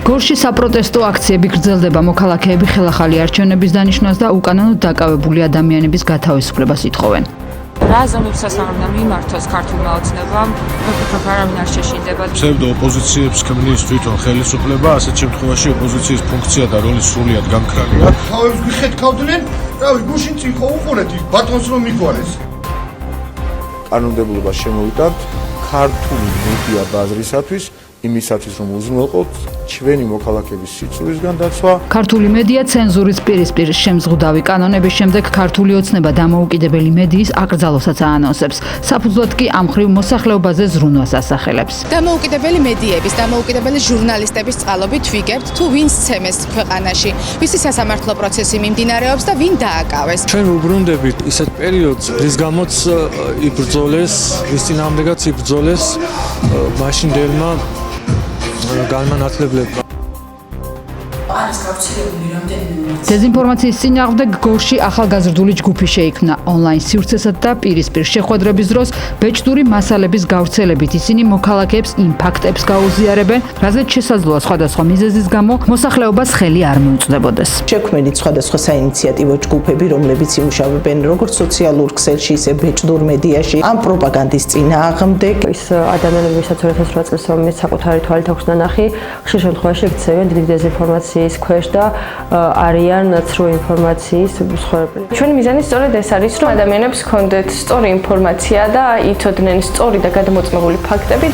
გორში საპროტესტო აქციები გრძელდება, მოქალაქეები ხელახალი არჩევნების დანიშვნას და უკანონოდ დაკავებული ადამიანების გათავისუფლებას ითხოვენ. რა ზომებსაც უნდა მიმართოს ქართულმა ოცნებამ, ვფიქრობ, არავინ არ შეშინდება. ფსევდო ოპოზიციებს ქმნის თვითონ ხელისუფლება, ასეთ შემთხვევაში ოპოზიციის ფუნქცია და როლი სრულიად გამქრალია. თავებს გიხეთქავდნენ, რავი, გუშინ წიხო უყურეთ ის ბატონს რომ მიგვარეს. კანონმდებლობას შემოვიტანთ ქართული მედია ბაზრისათვის, იმისათვის რომ უზრუნველყოთ ჩვენი მოქალაქეების სიცოცხლისგან დაცვა. ქართული მედია ცენზურის პირისპირ შემზღუდავი კანონების შემდეგ ქართული ოცნება დამოუკიდებელი მედიის აკრძალვასაც აანონსებს. საფუძვლად კი ამ მხრივ მოსახლეობაზე ზრუნვას ასახელებს. დამოუკიდებელი მედიების, დამოუკიდებელი ჟურნალისტების წყალობით ვიგებთ თუ ვინ სცემეს ქვეყანაში, ვისი სასამართლო პროცესი მიმდინარეობს და ვინ დააკავეს. ჩვენ ვუბრუნდებით ისეთ პერიოდს, რის გამოც იბრძოლეს, რის წინააღმდეგაც იბრძოლეს მაშინდელმა განმანათლებლებმა. დეზინფორმაციის წინააღმდეგ გორში ახალგაზრდული ჯგუფი შეიქმნა ონლაინ სივრცესად და პირისპირ შეხვედრების დროს ბეჭდური მასალების გავრცელებით ისინი მოქალაქეებს იმ ფაქტებს გაუზიარებენ, რაზეც შესაძლოა სხვადასხვა მიზეზის გამო მოსახლეობას ხელი არ მიუწვდებოდეს. შექმნით სხვადასხვა საინიციატივო ჯგუფები, რომლებიც იმუშავებენ როგორც სოციალურ ქსელში, ისე ბეჭდურ მედიაში, ამ პროპაგანდის წინააღმდეგ. ის ადამიანები, ვისაც 2008 წელს რომელიც საკუთარი თვალით აქვს ნანახი, ხშირ შემთხვევაში იქცევენ დიდი დეზინფორმაციის ქვეშ და არიან ცრუ ინფორმაციის მსხვერპლი. ჩვენი მიზანი სწორედ ეს არის, რომ ადამიანებს ჰქონდეთ სწორი ინფორმაცია და იცოდნენ სწორი და გადამოწმებული ფაქტები.